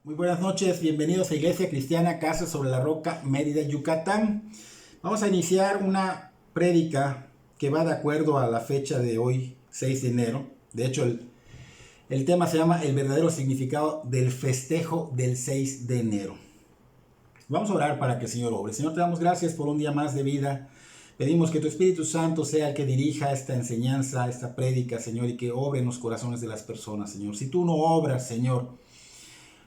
Muy buenas noches, bienvenidos a Iglesia Cristiana Casa sobre la Roca, Mérida, Yucatán. Vamos a iniciar una prédica que va de acuerdo a la fecha de hoy, 6 de enero. De hecho, el tema se llama El verdadero significado del festejo del 6 de enero. Vamos a orar para que el Señor obre. Señor, te damos gracias por un día más de vida. Pedimos que tu Espíritu Santo sea el que dirija esta enseñanza, esta prédica, Señor, y que obre en los corazones de las personas, Señor. Si tú no obras, Señor,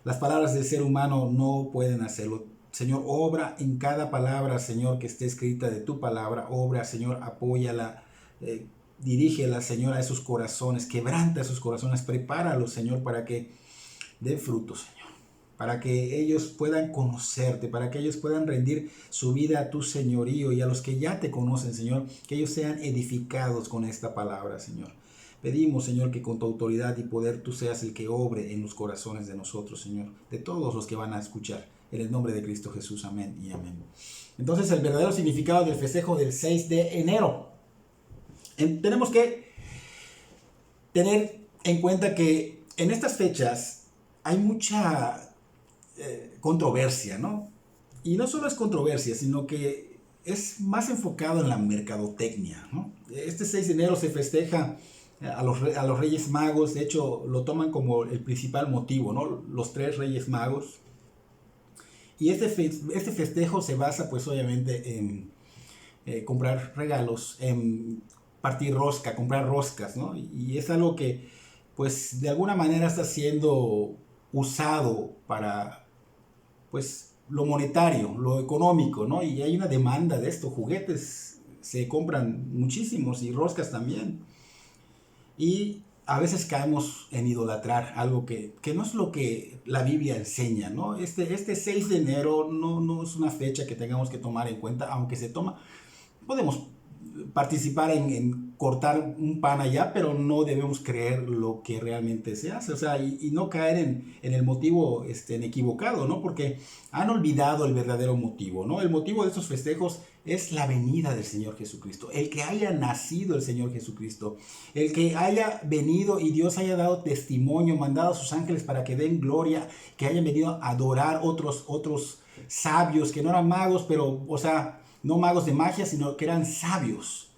las palabras del ser humano no pueden hacerlo. Señor, obra en cada palabra, Señor, que esté escrita de tu palabra. Obra, Señor, apóyala, dirígela, Señor, a esos corazones. Quebranta esos corazones, prepáralos, Señor, para que den fruto, Señor. Para que ellos puedan conocerte, para que ellos puedan rendir su vida a tu señorío y a los que ya te conocen, Señor, que ellos sean edificados con esta palabra, Señor. Pedimos, Señor, que con tu autoridad y poder tú seas el que obre en los corazones de nosotros, Señor, de todos los que van a escuchar. En el nombre de Cristo Jesús, amén y amén. Entonces, el verdadero significado del festejo del 6 de enero. Tenemos que tener en cuenta que en estas fechas hay mucha controversia, ¿no? Y no solo es controversia, sino que es más enfocado en la mercadotecnia, ¿no? Este 6 de enero se festeja a los Reyes Magos. De hecho lo toman como el principal motivo, ¿no? Los 3 Reyes Magos. Y este festejo se basa pues obviamente en comprar regalos, en partir rosca, comprar roscas, ¿no? Y es algo que pues de alguna manera está siendo usado para pues lo monetario, lo económico, ¿no? Y hay una demanda de esto. Juguetes se compran muchísimos y roscas también. Y a veces caemos en idolatrar algo que no es lo que la Biblia enseña, ¿no? Este 6 de enero no es una fecha que tengamos que tomar en cuenta, aunque se toma. Podemos participar en cortar un pan allá, pero no debemos creer lo que realmente se hace, o sea, y no caer en el motivo en equivocado, ¿no? Porque han olvidado el verdadero motivo, ¿no? El motivo de estos festejos es la venida del Señor Jesucristo, el que haya nacido el Señor Jesucristo, el que haya venido y Dios haya dado testimonio, mandado a sus ángeles para que den gloria, que hayan venido a adorar otros sabios que no eran magos, pero, o sea, no magos de magia, sino que eran sabios.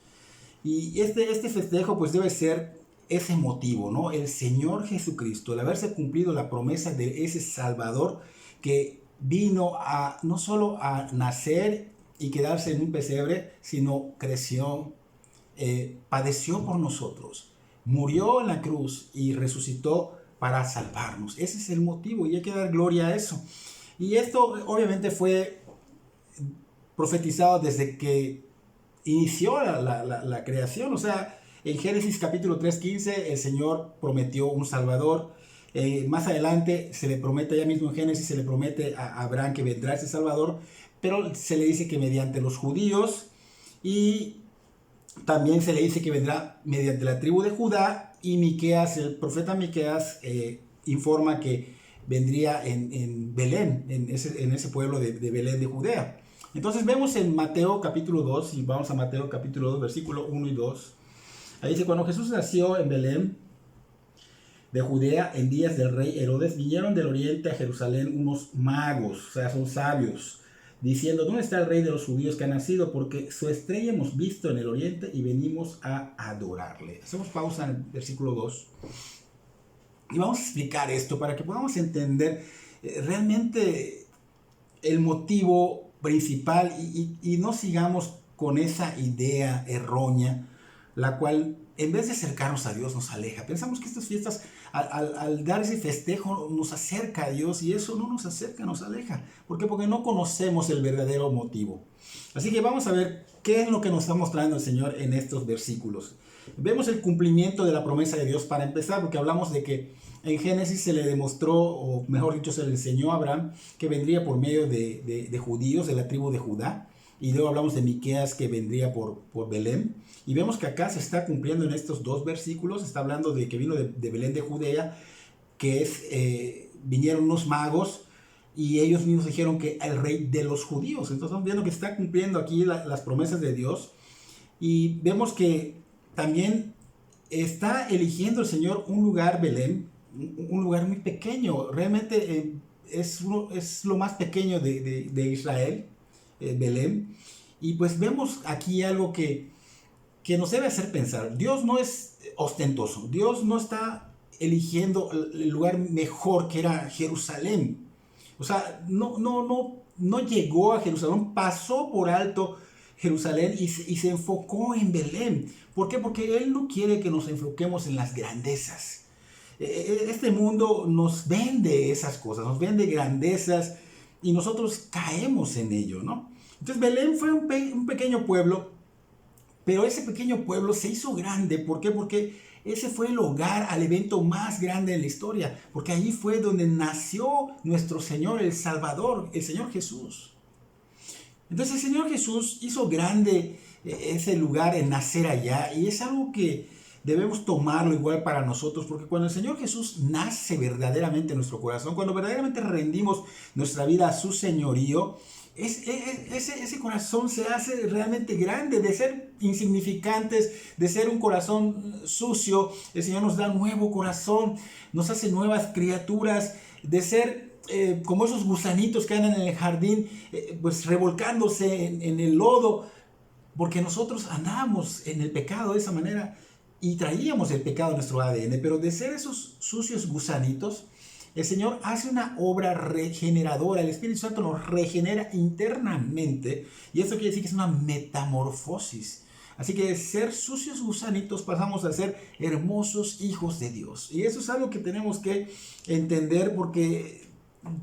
Y este festejo pues debe ser ese motivo, ¿no? El Señor Jesucristo, el haberse cumplido la promesa de ese Salvador que vino a no solo a nacer y quedarse en un pesebre, sino creció, padeció por nosotros, murió en la cruz y resucitó para salvarnos. Ese es el motivo y hay que dar gloria a eso. Y esto obviamente fue profetizado desde que inició la creación. O sea, en Génesis capítulo 3:15 el Señor prometió un Salvador. Más adelante se le promete, ya mismo en Génesis se le promete a Abraham que vendrá ese Salvador, pero se le dice que mediante los judíos, y también se le dice que vendrá mediante la tribu de Judá. Y Miqueas, el profeta Miqueas, informa que vendría en Belén, en ese pueblo de Belén de Judea. Entonces vemos en Mateo capítulo 2, y vamos a Mateo capítulo 2, versículo 1 y 2. Ahí dice: cuando Jesús nació en Belén de Judea en días del rey Herodes, vinieron del oriente a Jerusalén unos magos, o sea, son sabios, diciendo: ¿dónde está el rey de los judíos que ha nacido? Porque su estrella hemos visto en el oriente y venimos a adorarle. Hacemos pausa en el versículo 2. Y vamos a explicar esto para que podamos entender realmente el motivo principal y no sigamos con esa idea errónea, la cual en vez de acercarnos a Dios nos aleja. Pensamos que estas fiestas, al dar ese festejo, nos acerca a Dios, y eso no nos acerca, nos aleja. ¿Por qué? Porque no conocemos el verdadero motivo. Así que vamos a ver qué es lo que nos está mostrando el Señor en estos versículos. Vemos el cumplimiento de la promesa de Dios para empezar, porque hablamos de que en Génesis se le demostró, o mejor dicho, se le enseñó a Abraham que vendría por medio de judíos, de la tribu de Judá. Y luego hablamos de Miqueas, que vendría por Belén. Y vemos que acá se está cumpliendo en estos dos versículos. Está hablando de que vino de Belén de Judea, que vinieron unos magos, y ellos mismos dijeron que el rey de los judíos. Entonces estamos viendo que está cumpliendo aquí las promesas de Dios. Y vemos que también está eligiendo el Señor un lugar, Belén, un lugar muy pequeño. Realmente es lo más pequeño de Israel, Belén. Y pues vemos aquí algo que nos debe hacer pensar. Dios no es ostentoso. Dios no está eligiendo el lugar mejor que era Jerusalén. O sea, no llegó a Jerusalén, pasó por alto Jerusalén y se enfocó en Belén. ¿Por qué? Porque Él no quiere que nos enfoquemos en las grandezas. Este mundo nos vende esas cosas, nos vende grandezas y nosotros caemos en ello, ¿no? Entonces Belén fue un pequeño pueblo, pero ese pequeño pueblo se hizo grande. ¿Por qué? Porque ese fue el hogar al evento más grande en la historia, porque allí fue donde nació nuestro Señor, el Salvador, el Señor Jesús. Entonces el Señor Jesús hizo grande ese lugar en nacer allá, y es algo que debemos tomarlo igual para nosotros, porque cuando el Señor Jesús nace verdaderamente en nuestro corazón, cuando verdaderamente rendimos nuestra vida a su señorío, ese corazón se hace realmente grande. De ser insignificantes, de ser un corazón sucio, el Señor nos da un nuevo corazón, nos hace nuevas criaturas, de ser como esos gusanitos que andan en el jardín, pues revolcándose en el lodo, porque nosotros andábamos en el pecado de esa manera y traíamos el pecado en nuestro ADN, pero de ser esos sucios gusanitos, el Señor hace una obra regeneradora. El Espíritu Santo nos regenera internamente, y esto quiere decir que es una metamorfosis. Así que de ser sucios gusanitos pasamos a ser hermosos hijos de Dios. Y eso es algo que tenemos que entender, porque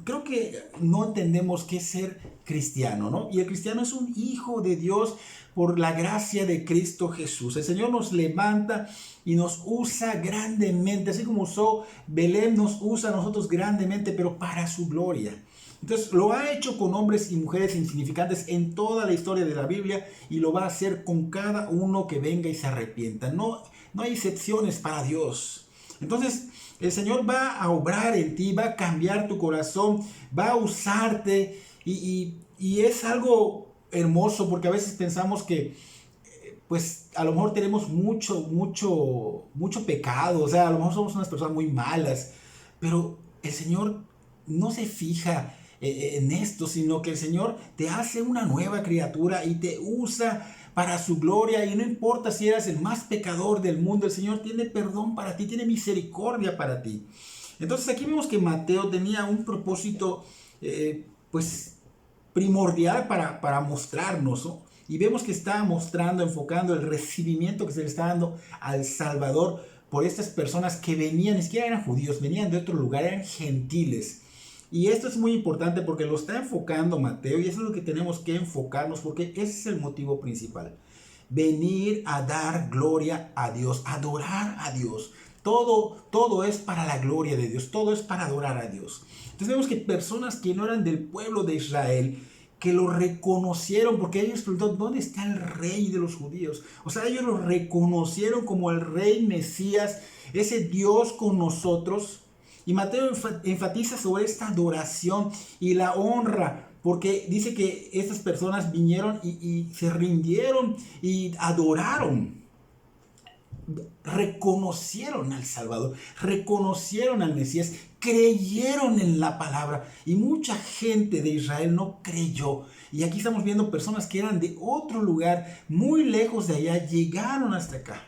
creo que no entendemos qué es ser cristiano, ¿no? Y el cristiano es un hijo de Dios por la gracia de Cristo Jesús. El Señor nos levanta y nos usa grandemente, así como usó Belén, nos usa a nosotros grandemente, pero para su gloria. Entonces lo ha hecho con hombres y mujeres insignificantes en toda la historia de la Biblia, y lo va a hacer con cada uno que venga y se arrepienta. No hay excepciones para Dios. Entonces el Señor va a obrar en ti, va a cambiar tu corazón, va a usarte, y es algo hermoso, porque a veces pensamos que pues a lo mejor tenemos mucho pecado, o sea, a lo mejor somos unas personas muy malas, pero el Señor no se fija en esto, sino que el Señor te hace una nueva criatura y te usa para su gloria, y no importa si eras el más pecador del mundo, el Señor tiene perdón para ti, tiene misericordia para ti. Entonces aquí vemos que Mateo tenía un propósito pues primordial para mostrarnos, ¿no? Y vemos que está mostrando, enfocando el recibimiento que se le está dando al Salvador por estas personas que venían, ni siquiera eran judíos, venían de otro lugar, eran gentiles. Y esto es muy importante porque lo está enfocando Mateo, y eso es lo que tenemos que enfocarnos, porque ese es el motivo principal. Venir a dar gloria a Dios, adorar a Dios. Todo es para la gloria de Dios, todo es para adorar a Dios. Entonces vemos que personas que no eran del pueblo de Israel, que lo reconocieron, porque ellos preguntaron, ¿dónde está el rey de los judíos? O sea, ellos lo reconocieron como el rey Mesías, ese Dios con nosotros. Y Mateo enfatiza sobre esta adoración y la honra, porque dice que estas personas vinieron y se rindieron y adoraron. Reconocieron al Salvador, reconocieron al Mesías, creyeron en la palabra, y mucha gente de Israel no creyó. Y aquí estamos viendo personas que eran de otro lugar, muy lejos de allá, llegaron hasta acá.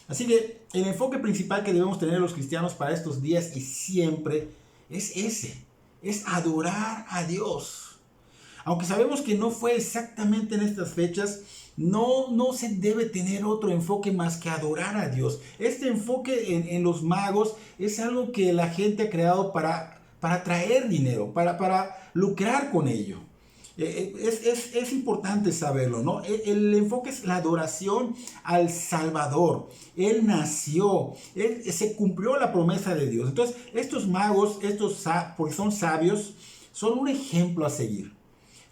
Así que el enfoque principal que debemos tener los cristianos para estos días y siempre es ese, es adorar a Dios. Aunque sabemos que no fue exactamente en estas fechas, no se debe tener otro enfoque más que adorar a Dios. Este enfoque en los magos es algo que la gente ha creado para traer dinero, para lucrar con ello. Es importante saberlo, ¿no? El enfoque es la adoración al Salvador. Él nació, se cumplió la promesa de Dios. Entonces, estos magos, porque son sabios, son un ejemplo a seguir.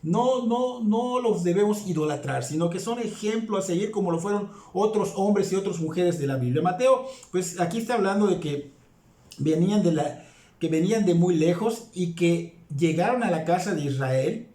No los debemos idolatrar, sino que son ejemplo a seguir, como lo fueron otros hombres y otras mujeres de la Biblia. Mateo, pues aquí está hablando de que venían de muy lejos y que llegaron a la casa de Israel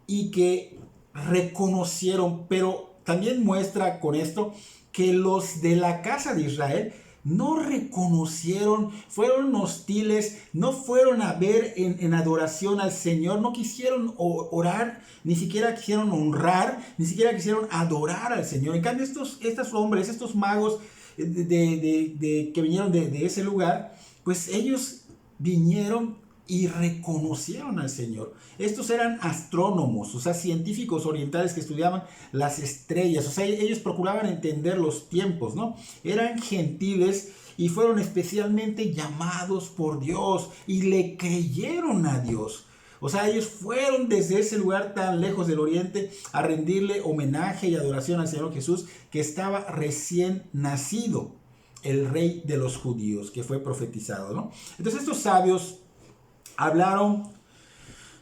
y que reconocieron, pero también muestra con esto que los de la casa de Israel no reconocieron, fueron hostiles, no fueron a ver en adoración al Señor, no quisieron orar, ni siquiera quisieron honrar, ni siquiera quisieron adorar al Señor. En cambio, estos hombres, estos magos que vinieron de ese lugar, pues ellos vinieron y reconocieron al Señor. Estos eran astrónomos, o sea, científicos orientales que estudiaban las estrellas, o sea, ellos procuraban entender los tiempos, ¿no? Eran gentiles y fueron especialmente llamados por Dios y le creyeron a Dios. O sea, ellos fueron desde ese lugar tan lejos del oriente a rendirle homenaje y adoración al Señor Jesús, que estaba recién nacido, el rey de los judíos, que fue profetizado, ¿no? Entonces estos sabios hablaron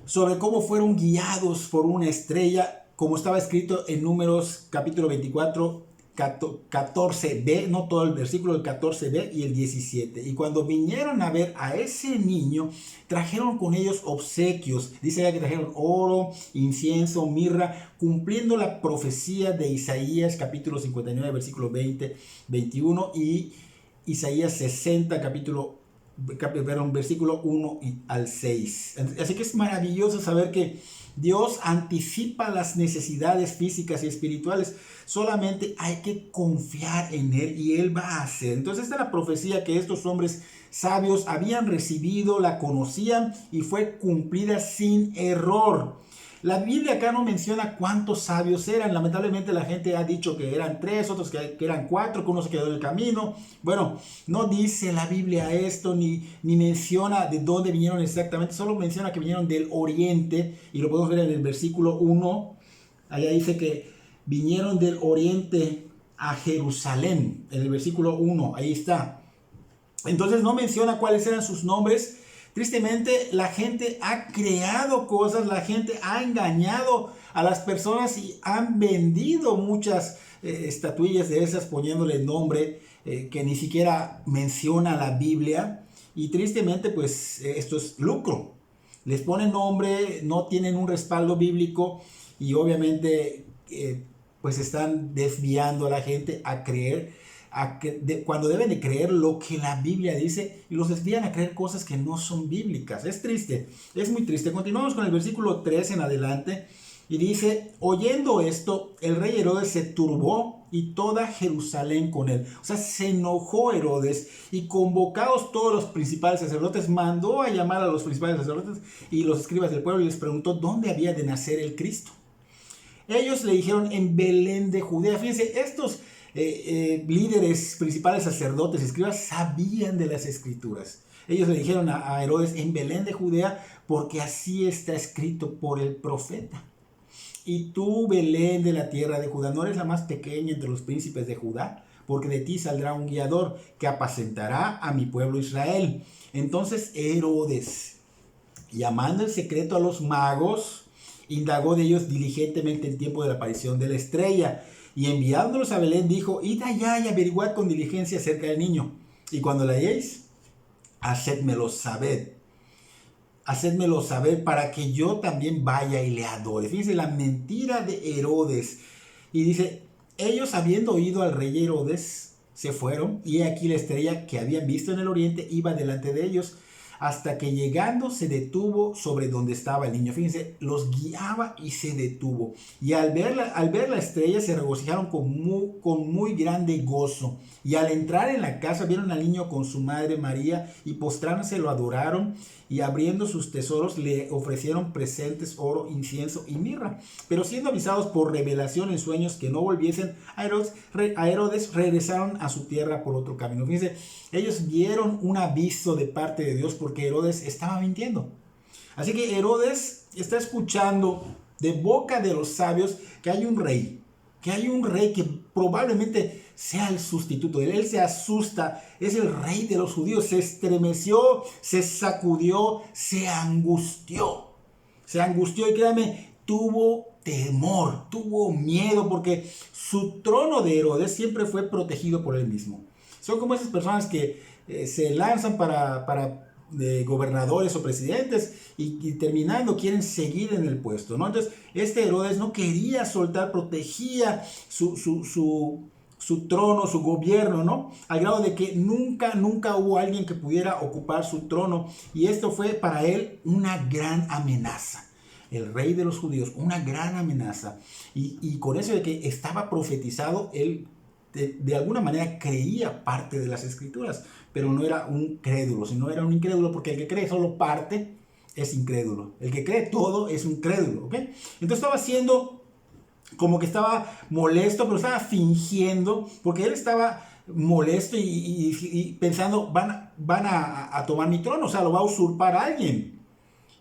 sobre cómo fueron guiados por una estrella, como estaba escrito en Números capítulo 24, 14b, no todo el versículo, el 14b y el 17. Y cuando vinieron a ver a ese niño, trajeron con ellos obsequios. Dice que trajeron oro, incienso, mirra, cumpliendo la profecía de Isaías capítulo 59, versículo 20, 21 y Isaías 60, versículo 1 al 6. Así que es maravilloso saber que Dios anticipa las necesidades físicas y espirituales. Solamente hay que confiar en Él y Él va a hacer. Entonces esta es la profecía que estos hombres sabios habían recibido, la conocían y fue cumplida sin error. La Biblia acá no menciona cuántos sabios eran. Lamentablemente la gente ha dicho que eran 3, otros que eran 4, que uno se quedó en el camino. Bueno, no dice la Biblia esto, ni menciona de dónde vinieron exactamente. Solo menciona que vinieron del oriente. Y lo podemos ver en el versículo 1. Allá dice que vinieron del oriente a Jerusalén. En el versículo 1, ahí está. Entonces no menciona cuáles eran sus nombres. Tristemente, la gente ha creado cosas, la gente ha engañado a las personas y han vendido muchas estatuillas de esas poniéndole nombre que ni siquiera menciona la Biblia. Y tristemente, pues esto es lucro. Les ponen nombre, no tienen un respaldo bíblico y obviamente pues están desviando a la gente a creer cuando deben de creer lo que la Biblia dice y los desvían a creer cosas que no son bíblicas. Es triste, es muy triste. Continuamos con el versículo 3 en adelante y dice: oyendo esto, el rey Herodes se turbó y toda Jerusalén con él. O sea, se enojó Herodes y convocados todos los principales sacerdotes, mandó a llamar a los principales sacerdotes y los escribas del pueblo y les preguntó dónde había de nacer el Cristo. Ellos le dijeron: en Belén de Judea. Fíjense, estos líderes, principales sacerdotes, escribas, sabían de las escrituras. Ellos le dijeron a Herodes: en Belén de Judea, porque así está escrito por el profeta. Y tú, Belén de la tierra de Judá, no eres la más pequeña entre los príncipes de Judá, porque de ti saldrá un guiador que apacentará a mi pueblo Israel. Entonces Herodes, llamando en secreto a los magos, indagó de ellos diligentemente el tiempo de la aparición de la estrella. Y enviándolos a Belén dijo: id allá y averiguad con diligencia acerca del niño. Y cuando la halléis, hacedmelo saber. Hacedmelo saber para que yo también vaya y le adore. Fíjense la mentira de Herodes. Y dice: ellos, habiendo oído al rey Herodes, se fueron. Y he aquí la estrella que habían visto en el oriente iba delante de ellos, hasta que llegando se detuvo sobre donde estaba el niño. Fíjense, los guiaba y se detuvo. Y al ver la estrella se regocijaron con muy grande gozo. Y al entrar en la casa vieron al niño con su madre María y postrándose lo adoraron. Y abriendo sus tesoros le ofrecieron presentes, oro, incienso y mirra. Pero siendo avisados por revelación en sueños que no volviesen a Herodes, regresaron a su tierra por otro camino. Fíjense, ellos vieron un aviso de parte de Dios porque Herodes estaba mintiendo. Así que Herodes está escuchando de boca de los sabios que hay un rey que probablemente sea el sustituto. Él se asusta, es el rey de los judíos, se estremeció, se sacudió, se angustió y créame, tuvo temor, tuvo miedo, porque su trono de Herodes siempre fue protegido por él mismo. Son como esas personas que se lanzan para gobernadores o presidentes y terminando quieren seguir en el puesto, ¿no? Entonces este Herodes no quería soltar, protegía su su trono, su gobierno, ¿no? Al grado de que nunca hubo alguien que pudiera ocupar su trono. Y esto fue para él una gran amenaza. El rey de los judíos, una gran amenaza. Y con eso de que estaba profetizado, él de alguna manera creía parte de las escrituras, pero no era un crédulo, sino era un incrédulo, porque el que cree solo parte es incrédulo. El que cree todo es un crédulo, ¿ok? Entonces estaba haciendo como que estaba molesto, pero estaba fingiendo, porque él estaba molesto y pensando, van a tomar mi trono, o sea, lo va a usurpar alguien.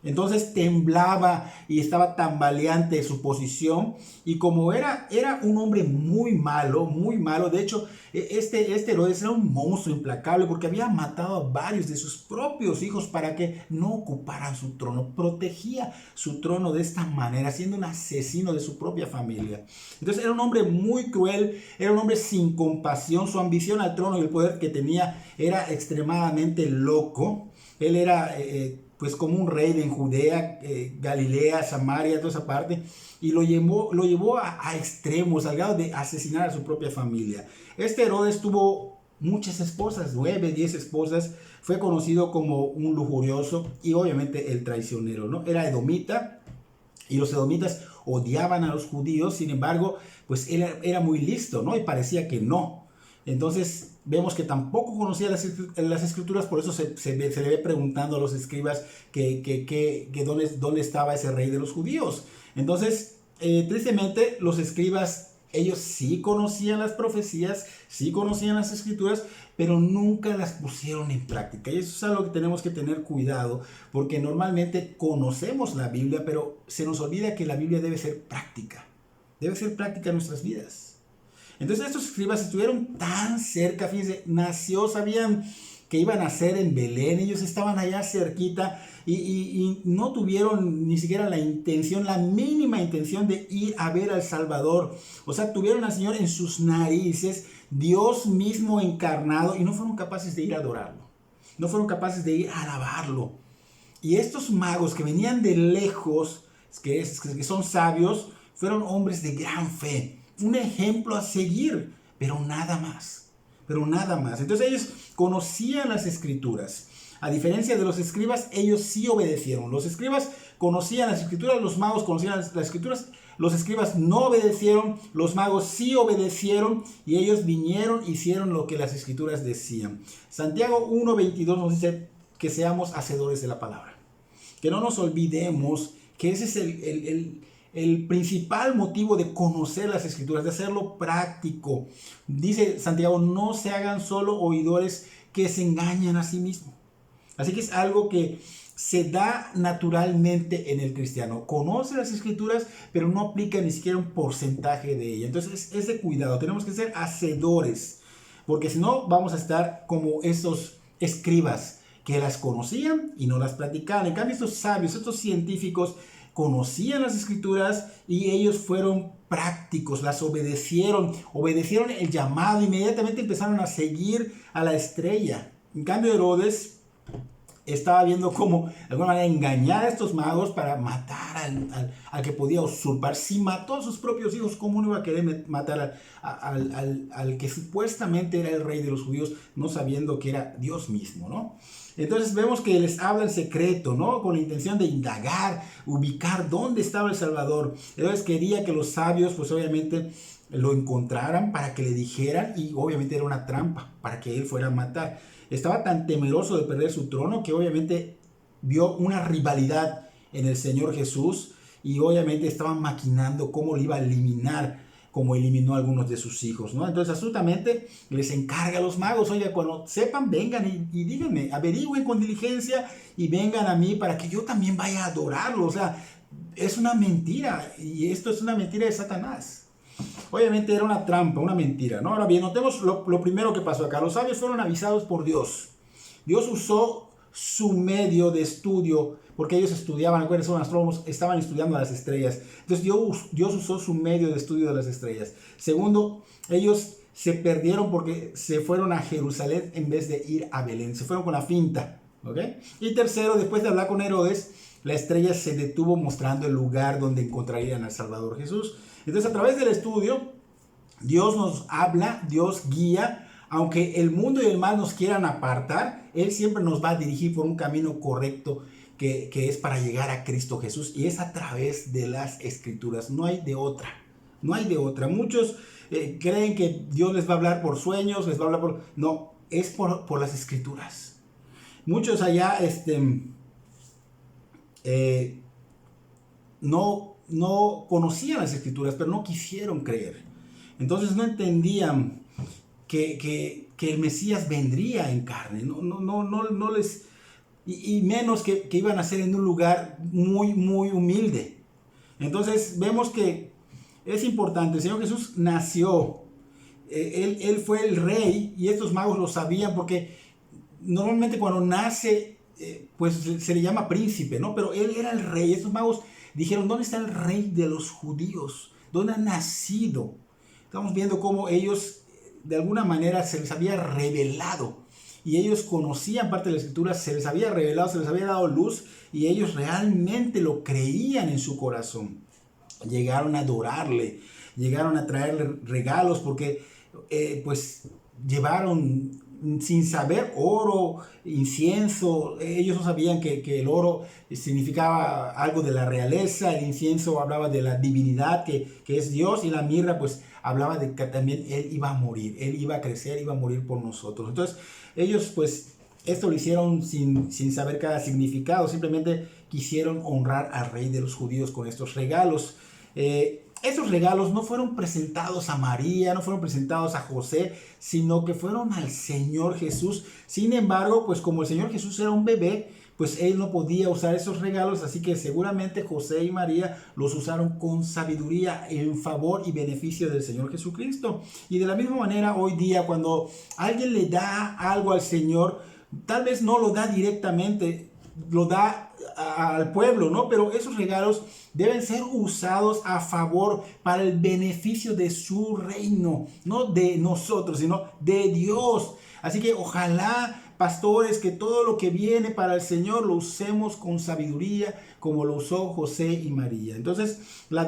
Entonces temblaba y estaba tambaleante de su posición, y como era un hombre muy malo, de hecho, este Herodes era un monstruo implacable porque había matado a varios de sus propios hijos para que no ocuparan su trono, protegía su trono de esta manera, siendo un asesino de su propia familia. Entonces era un hombre muy cruel, era un hombre sin compasión, su ambición al trono y el poder que tenía era extremadamente loco. Él era pues como un rey en Judea, Galilea, Samaria, toda esa parte, y lo llevó a extremos, al grado de asesinar a su propia familia. Este Herodes tuvo muchas esposas, 9, 10 esposas, fue conocido como un lujurioso y obviamente el traicionero, ¿no? Era edomita, y los edomitas odiaban a los judíos, sin embargo, pues él era muy listo, ¿no? Y parecía que no. Entonces vemos que tampoco conocía las escrituras, por eso se le ve preguntando a los escribas que dónde estaba ese rey de los judíos. Entonces, tristemente, los escribas, ellos sí conocían las profecías, sí conocían las escrituras, pero nunca las pusieron en práctica. Y eso es algo que tenemos que tener cuidado, porque normalmente conocemos la Biblia, pero se nos olvida que la Biblia debe ser práctica en nuestras vidas. Entonces estos escribas estuvieron tan cerca, fíjense, sabían que iban a nacer en Belén, ellos estaban allá cerquita y no tuvieron ni siquiera la mínima intención de ir a ver al Salvador. O sea, tuvieron al Señor en sus narices, Dios mismo encarnado, y no fueron capaces de ir a adorarlo, no fueron capaces de ir a alabarlo. Y estos magos que venían de lejos, que son sabios, fueron hombres de gran fe, un ejemplo a seguir, pero nada más. Entonces ellos conocían las escrituras. A diferencia de los escribas, ellos sí obedecieron. Los escribas conocían las escrituras, los magos conocían las escrituras. Los escribas no obedecieron, los magos sí obedecieron, y ellos vinieron, hicieron lo que las escrituras decían. Santiago 1:22 nos dice que seamos hacedores de la palabra. Que no nos olvidemos que ese es el principal motivo de conocer las escrituras, de hacerlo práctico. Dice Santiago, no se hagan solo oidores que se engañan a sí mismos. Así que es algo que se da naturalmente en el cristiano. Conoce las escrituras, pero no aplica ni siquiera un porcentaje de ellas. Entonces es de cuidado, tenemos que ser hacedores, porque si no vamos a estar como esos escribas que las conocían y no las practicaban. En cambio, estos sabios, estos científicos, conocían las escrituras y ellos fueron prácticos, las obedecieron el llamado, inmediatamente empezaron a seguir a la estrella. En cambio, Herodes estaba viendo cómo de alguna manera engañar a estos magos para matar al que podía usurpar. Si mató a sus propios hijos, ¿cómo no iba a querer matar al que supuestamente era el rey de los judíos, no sabiendo que era Dios mismo, ¿no? Entonces vemos que les habla en secreto, ¿no? Con la intención de indagar, ubicar dónde estaba el Salvador. Entonces quería que los sabios, pues obviamente, lo encontraran para que le dijeran, y obviamente era una trampa para que él fuera a matar. Estaba tan temeroso de perder su trono que obviamente vio una rivalidad en el Señor Jesús, y obviamente estaban maquinando cómo le iba a eliminar, como eliminó a algunos de sus hijos, ¿no? Entonces, absolutamente les encarga a los magos, oiga, cuando sepan, vengan y díganme, averigüen con diligencia y vengan a mí para que yo también vaya a adorarlo. O sea, es una mentira, y esto es una mentira de Satanás. Obviamente era una trampa, una mentira, ¿no? Ahora bien, notemos lo primero que pasó acá. Los sabios fueron avisados por Dios. Dios usó su medio de estudio, porque ellos estudiaban, acuérdense, son astrónomos, estaban estudiando las estrellas. Entonces Dios usó su medio de estudio de las estrellas. Segundo, ellos se perdieron porque se fueron a Jerusalén en vez de ir a Belén. Se fueron con la finta, ¿ok? Y tercero, después de hablar con Herodes, la estrella se detuvo mostrando el lugar donde encontrarían al Salvador Jesús. Entonces, a través del estudio Dios nos habla, Dios guía, aunque el mundo y el mal nos quieran apartar, Él siempre nos va a dirigir por un camino correcto que es para llegar a Cristo Jesús, y es a través de las Escrituras, no hay de otra, no hay de otra. Muchos creen que Dios les va a hablar por sueños, les va a hablar por... No, es por las Escrituras. Muchos allá no conocían las Escrituras, pero no quisieron creer. Entonces no entendían que el Mesías vendría en carne, no les, y menos que iban a ser en un lugar muy, muy humilde. Entonces vemos que es importante, el Señor Jesús nació, él fue el rey, y estos magos lo sabían porque normalmente cuando nace, pues se le llama príncipe, ¿no? Pero él era el rey. Estos magos dijeron, ¿dónde está el rey de los judíos? ¿Dónde ha nacido? Estamos viendo cómo ellos, de alguna manera, se les había revelado. Y ellos conocían parte de la Escritura, se les había revelado, se les había dado luz, y ellos realmente lo creían en su corazón. Llegaron a adorarle, llegaron a traerle regalos, porque pues llevaron sin saber oro, incienso. Ellos no sabían que el oro significaba algo de la realeza, el incienso hablaba de la divinidad que es Dios, y la mirra pues hablaba de que también Él iba a morir, Él iba a crecer, iba a morir por nosotros. Entonces ellos pues esto lo hicieron sin saber cada significado, simplemente quisieron honrar al rey de los judíos con estos regalos. Estos regalos no fueron presentados a María, no fueron presentados a José, sino que fueron al Señor Jesús. Sin embargo, pues como el Señor Jesús era un bebé, pues Él no podía usar esos regalos, así que seguramente José y María los usaron con sabiduría en favor y beneficio del Señor Jesucristo. Y de la misma manera, hoy día, cuando alguien le da algo al Señor, tal vez no lo da directamente, lo da al pueblo, ¿no? Pero esos regalos deben ser usados a favor, para el beneficio de su reino, no de nosotros, sino de Dios. Así que ojalá, pastores, que todo lo que viene para el Señor lo usemos con sabiduría, como lo usó José y María. Entonces, la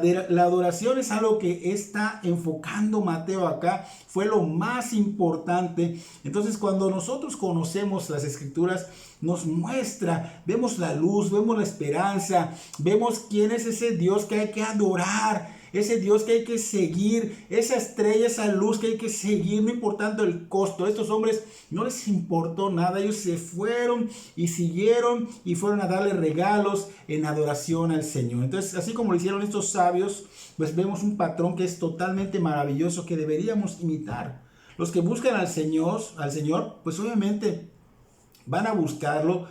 adoración es algo que está enfocando Mateo acá, fue lo más importante. Entonces, cuando nosotros conocemos las Escrituras, nos muestra, vemos la luz, vemos la esperanza, vemos quién es ese Dios que hay que adorar, ese Dios que hay que seguir, esa estrella, esa luz que hay que seguir, no importando el costo. A estos hombres no les importó nada, ellos se fueron y siguieron y fueron a darle regalos en adoración al Señor. Entonces, así como lo hicieron estos sabios, pues vemos un patrón que es totalmente maravilloso, que deberíamos imitar. Los que buscan al Señor, pues obviamente van a buscarlo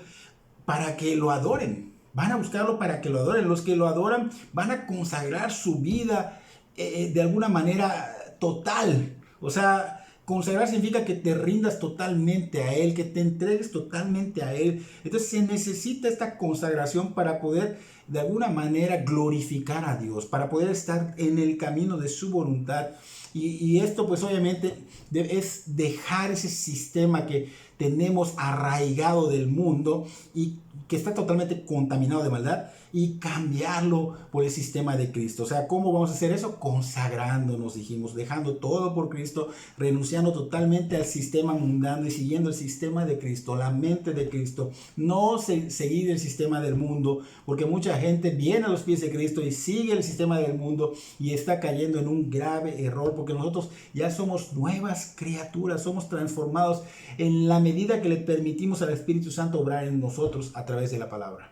para que lo adoren. Van a buscarlo para que lo adoren. Los que lo adoran van a consagrar su vida de alguna manera total. O sea, consagrar significa que te rindas totalmente a Él, que te entregues totalmente a Él. Entonces se necesita esta consagración para poder de alguna manera glorificar a Dios, para poder estar en el camino de su voluntad. Y esto pues obviamente es dejar ese sistema que tenemos arraigado del mundo y que está totalmente contaminado de maldad, y cambiarlo por el sistema de Cristo. O sea, ¿cómo vamos a hacer eso? Consagrándonos, dijimos, dejando todo por Cristo, renunciando totalmente al sistema mundano y siguiendo el sistema de Cristo, la mente de Cristo. No seguir el sistema del mundo, porque mucha gente viene a los pies de Cristo y sigue el sistema del mundo y está cayendo en un grave error, porque nosotros ya somos nuevas criaturas, somos transformados en la medida que le permitimos al Espíritu Santo obrar en nosotros a través de la palabra.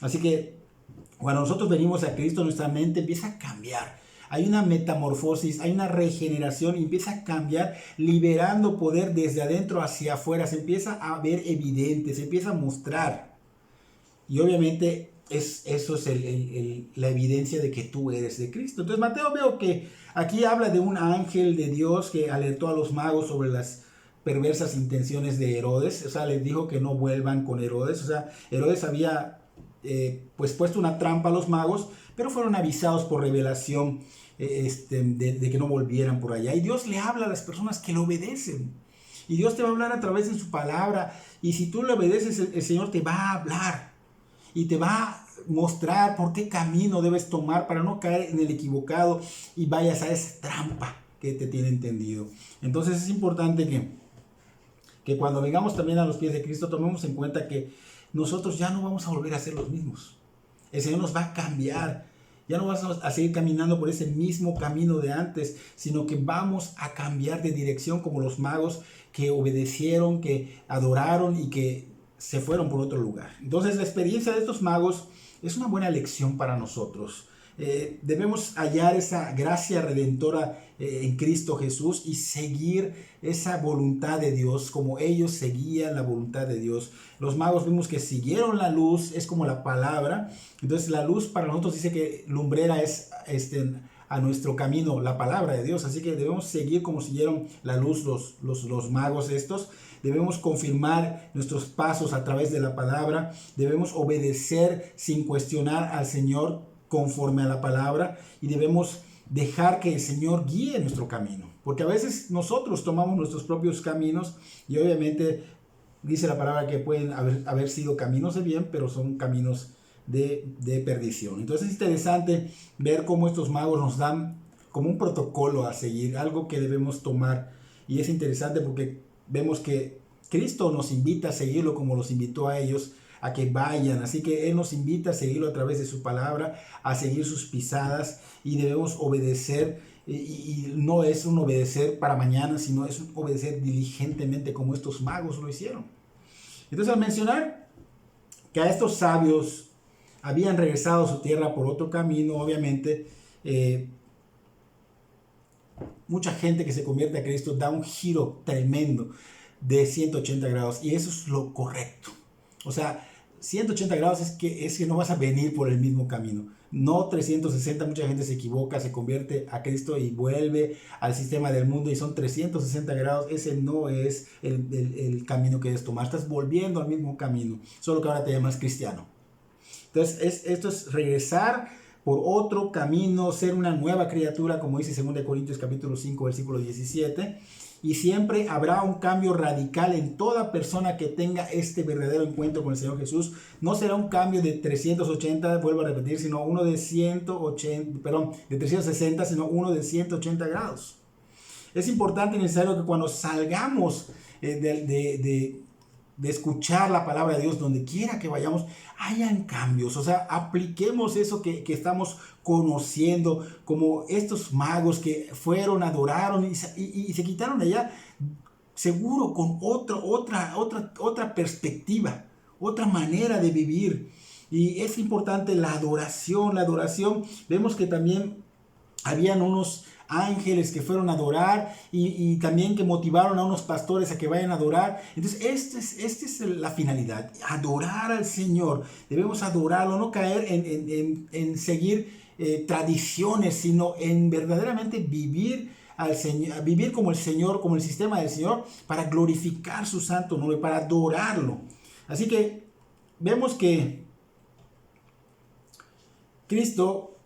Así que cuando nosotros venimos a Cristo, nuestra mente empieza a cambiar. Hay una metamorfosis, hay una regeneración y empieza a cambiar, liberando poder desde adentro hacia afuera. Se empieza a ver evidente, se empieza a mostrar. Y obviamente eso es la evidencia de que tú eres de Cristo. Entonces Mateo, veo que aquí habla de un ángel de Dios que alertó a los magos sobre las perversas intenciones de Herodes. O sea, les dijo que no vuelvan con Herodes. O sea, Herodes había pues puesto una trampa a los magos, pero fueron avisados por revelación de que no volvieran por allá. Y Dios le habla a las personas que le obedecen. Y Dios te va a hablar a través de su palabra. Y si tú le obedeces, el Señor te va a hablar. Y te va a mostrar por qué camino debes tomar para no caer en el equivocado y vayas a esa trampa que te tienen tendido. Entonces es importante que cuando vengamos también a los pies de Cristo tomemos en cuenta que nosotros ya no vamos a volver a ser los mismos. El Señor nos va a cambiar. Ya no vamos a seguir caminando por ese mismo camino de antes, sino que vamos a cambiar de dirección como los magos que obedecieron, que adoraron y que se fueron por otro lugar. Entonces la experiencia de estos magos es una buena lección para nosotros. Debemos hallar esa gracia redentora en Cristo Jesús y seguir esa voluntad de Dios como ellos seguían la voluntad de Dios. Los magos vimos que siguieron la luz, es como la palabra. Entonces la luz para nosotros dice que lumbrera es a nuestro camino la palabra de Dios. Así que debemos seguir como siguieron la luz los magos estos. Debemos confirmar nuestros pasos a través de la palabra. Debemos obedecer sin cuestionar al Señor conforme a la palabra, y debemos dejar que el Señor guíe nuestro camino, porque a veces nosotros tomamos nuestros propios caminos y obviamente dice la palabra que pueden haber sido caminos de bien, pero son caminos de perdición. Entonces es interesante ver cómo estos magos nos dan como un protocolo a seguir, algo que debemos tomar, y es interesante porque vemos que Cristo nos invita a seguirlo como los invitó a ellos a que vayan. Así que Él nos invita a seguirlo a través de su palabra, a seguir sus pisadas, y debemos obedecer. Y no es un obedecer para mañana, sino es un obedecer diligentemente como estos magos lo hicieron. Entonces, al mencionar que a estos sabios habían regresado a su tierra por otro camino, obviamente mucha gente que se convierte a Cristo da un giro tremendo de 180 grados, y eso es lo correcto. O sea, 180 grados es que no vas a venir por el mismo camino. No 360, mucha gente se equivoca, se convierte a Cristo y vuelve al sistema del mundo, y son 360 grados. Ese no es el camino que debes tomar. Estás volviendo al mismo camino, solo que ahora te llamas cristiano. Entonces, esto es regresar por otro camino, ser una nueva criatura, como dice 2 Corintios capítulo 5, versículo 17. Y siempre habrá un cambio radical en toda persona que tenga este verdadero encuentro con el Señor Jesús. No será un cambio de 380, vuelvo a repetir, sino uno de 360, sino uno de 180 grados. Es importante y necesario que cuando salgamos de escuchar la palabra de Dios, donde quiera que vayamos, hayan cambios. O sea, apliquemos eso que estamos conociendo, como estos magos que fueron, adoraron y se quitaron allá, seguro con otra perspectiva, otra manera de vivir. Y es importante la adoración. Vemos que también habían unos ángeles que fueron a adorar, y también que motivaron a unos pastores a que vayan a adorar. Entonces esta es la finalidad, adorar al Señor. Debemos adorarlo, no caer en seguir tradiciones, sino en verdaderamente vivir al Señor, vivir como el Señor, como el sistema del Señor, para glorificar su santo nombre, para adorarlo. Así que vemos que Cristo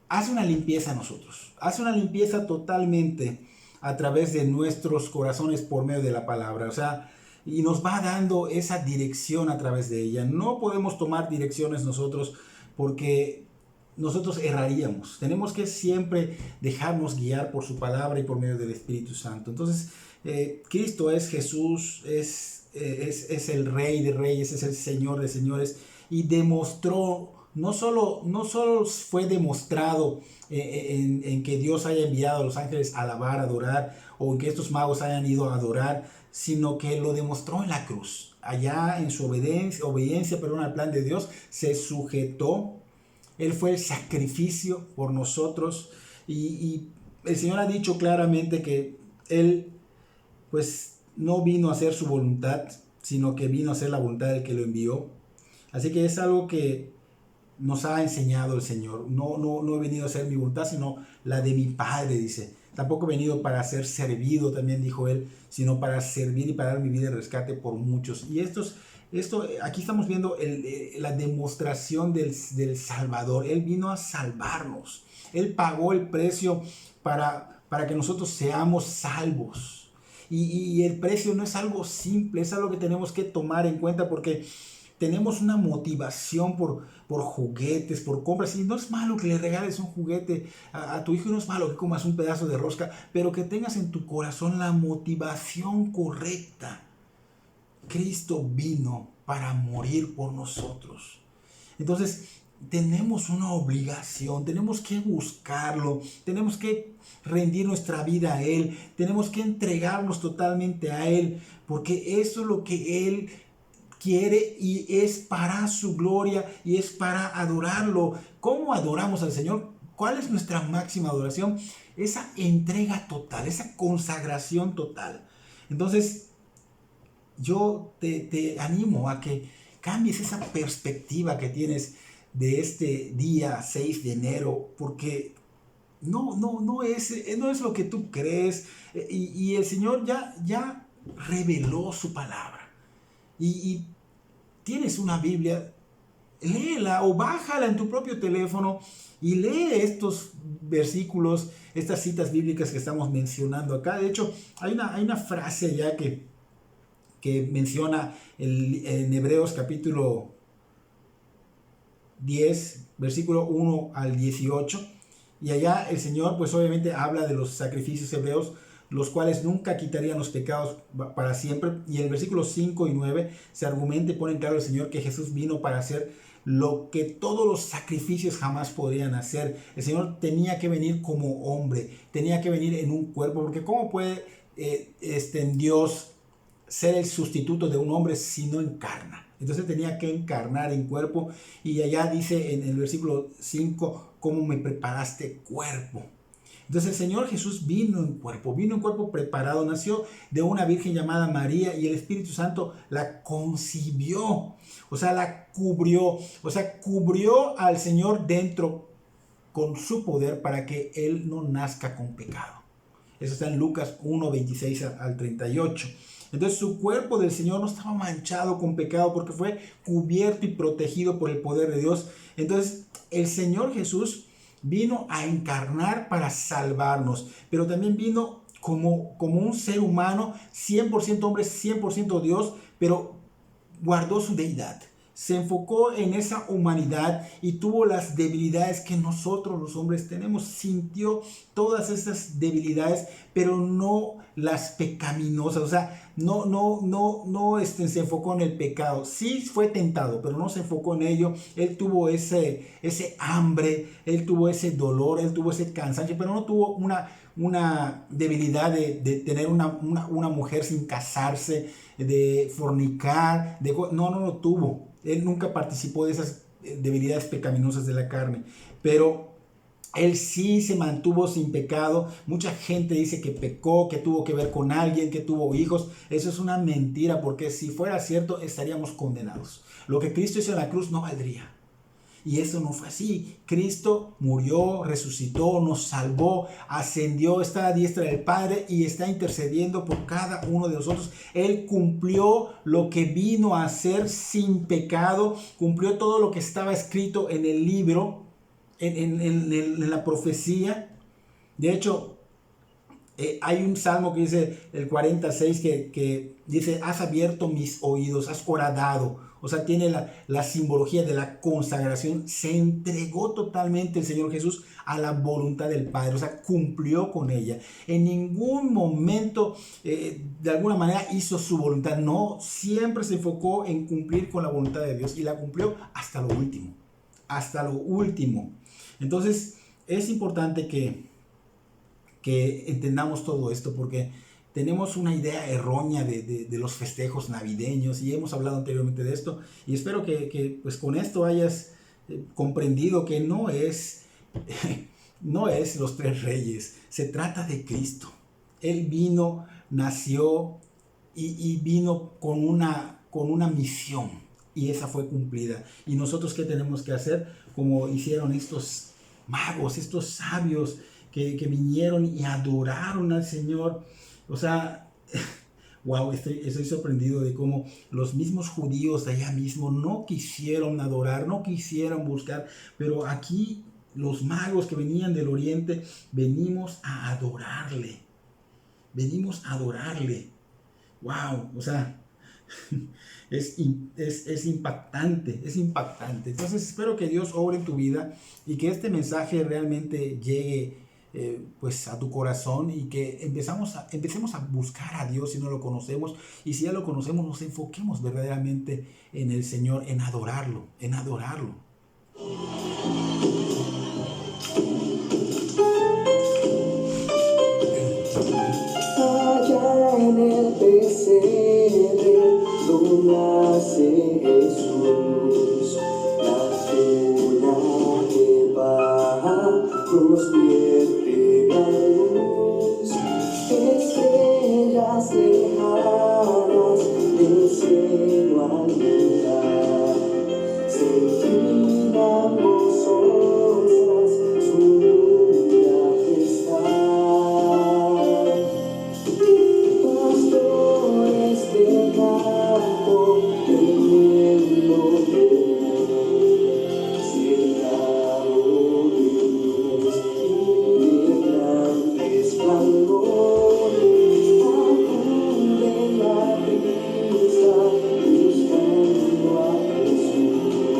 hace una limpieza a nosotros, hace una limpieza totalmente a través de nuestros corazones por medio de la palabra, o sea, y nos va dando esa dirección a través de ella. No podemos tomar direcciones nosotros porque nosotros erraríamos. Tenemos que siempre dejarnos guiar por su palabra y por medio del Espíritu Santo. Entonces, Cristo es Jesús, es el Rey de Reyes, es el Señor de Señores, y demostró. No solo fue demostrado en que Dios haya enviado a los ángeles a alabar, a adorar, o en que estos magos hayan ido a adorar, sino que lo demostró en la cruz. Allá en su obediencia al plan de Dios, se sujetó. Él fue el sacrificio por nosotros, y el Señor ha dicho claramente que Él pues no vino a hacer su voluntad, sino que vino a hacer la voluntad del que lo envió. Así que es algo que nos ha enseñado el Señor. No he venido a hacer mi voluntad, sino la de mi Padre, dice. Tampoco he venido para ser servido, también dijo Él, sino para servir y para dar mi vida de rescate por muchos. Y aquí estamos viendo la demostración del Salvador. Él vino a salvarnos. Él pagó el precio para que nosotros seamos salvos. Y el precio no es algo simple, es algo que tenemos que tomar en cuenta, porque tenemos una motivación por juguetes, por compras. Y no es malo que le regales un juguete a tu hijo, y no es malo que comas un pedazo de rosca, pero que tengas en tu corazón la motivación correcta. Cristo vino para morir por nosotros. Entonces, tenemos una obligación, tenemos que buscarlo, tenemos que rendir nuestra vida a Él, tenemos que entregarnos totalmente a Él, porque eso es lo que Él quiere y es para su gloria y es para adorarlo. ¿Cómo adoramos al Señor? ¿Cuál es nuestra máxima adoración? Esa entrega total, esa consagración total. Entonces, yo te animo a que cambies esa perspectiva que tienes de este día 6 de enero, porque no es lo que tú crees, y el Señor ya reveló su palabra. Y tienes una Biblia, léela o bájala en tu propio teléfono y lee estos versículos, estas citas bíblicas que estamos mencionando acá. De hecho, hay una frase ya que menciona en Hebreos capítulo 10, versículo 1 al 18, y allá el Señor pues obviamente habla de los sacrificios hebreos, los cuales nunca quitarían los pecados para siempre, y en el versículo 5 y 9 se argumenta y pone en claro el Señor que Jesús vino para hacer lo que todos los sacrificios jamás podrían hacer. El Señor tenía que venir como hombre, tenía que venir en un cuerpo, porque ¿cómo puede Dios ser el sustituto de un hombre si no encarna? Entonces tenía que encarnar en cuerpo, y allá dice en el versículo 5, ¿cómo me preparaste cuerpo? Entonces el Señor Jesús vino en cuerpo preparado, nació de una virgen llamada María, y el Espíritu Santo la concibió, o sea, la cubrió, o sea, cubrió al Señor dentro con su poder para que Él no nazca con pecado. Eso está en Lucas 1, 26 al 38. Entonces su cuerpo del Señor no estaba manchado con pecado porque fue cubierto y protegido por el poder de Dios. Entonces el Señor Jesús vino a encarnar para salvarnos, pero también vino como un ser humano, 100% hombre, 100% Dios, pero guardó su deidad. Se enfocó en esa humanidad y tuvo las debilidades que nosotros los hombres tenemos. Sintió todas esas debilidades, pero no las pecaminosas. O sea, no se enfocó en el pecado. Sí fue tentado, pero no se enfocó en ello. Él tuvo ese hambre, él tuvo ese dolor, él tuvo ese cansancio, pero no tuvo una debilidad de tener una mujer sin casarse, de fornicar, no lo tuvo. Él nunca participó de esas debilidades pecaminosas de la carne, pero él sí se mantuvo sin pecado. Mucha gente dice que pecó, que tuvo que ver con alguien, que tuvo hijos. Eso es una mentira, porque si fuera cierto estaríamos condenados. Lo que Cristo hizo en la cruz no valdría. Y eso no fue así. Cristo murió, resucitó, nos salvó, ascendió, está a diestra del Padre y está intercediendo por cada uno de nosotros. Él cumplió lo que vino a hacer sin pecado, cumplió todo lo que estaba escrito en el libro, en la profecía. De hecho, hay un salmo que dice, el 46, que dice: has abierto mis oídos, has horadado. O sea, tiene la simbología de la consagración. Se entregó totalmente el Señor Jesús a la voluntad del Padre. O sea, cumplió con ella. En ningún momento, de alguna manera, hizo su voluntad. No, siempre se enfocó en cumplir con la voluntad de Dios. Y la cumplió hasta lo último. Hasta lo último. Entonces, es importante que entendamos todo esto, porque tenemos una idea errónea de los festejos navideños, y hemos hablado anteriormente de esto, y espero que pues con esto hayas comprendido que no es los tres reyes. Se trata de Cristo. Él vino, nació y vino con una misión, y esa fue cumplida. Y nosotros, ¿qué tenemos que hacer? Como hicieron estos magos, estos sabios que vinieron y adoraron al Señor. O sea, wow, estoy sorprendido de cómo los mismos judíos de allá mismo no quisieron adorar, no quisieron buscar, pero aquí los magos que venían del oriente, venimos a adorarle. Venimos a adorarle. Wow, o sea, Es impactante, es impactante. Entonces espero que Dios obre en tu vida y que este mensaje realmente llegue pues a tu corazón y que empecemos a buscar a Dios si no lo conocemos, y si ya lo conocemos nos enfoquemos verdaderamente en el Señor, en adorarlo, en adorarlo. Allá en el pesebre donde nace Jesús, la luna que baja nos vierte gran luz, estrellas lejanas del cielo al mirar, se inclinan gozosas su majestad. Pastores del campo, temiendo cercado de luz y de gran resplandor, acuden a prisa buscando a Jesús,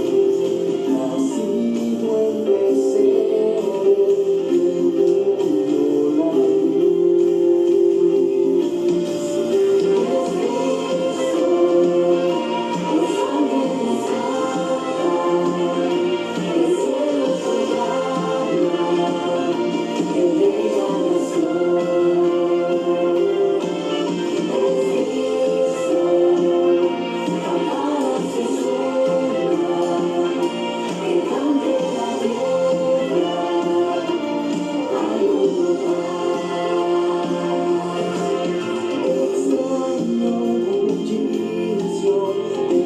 nacido en pesebre del mundo la luz.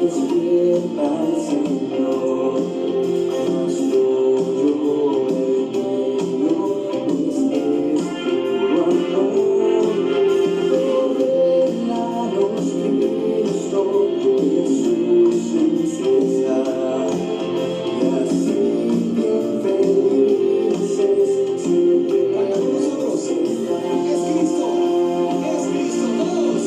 Despierta al Señor, mas tuyo el reino, pues es tu amor. Revelanos Cristo, Jesús sin cesar, y así bien felices siempre con nosotros estará. Es Cristo todos.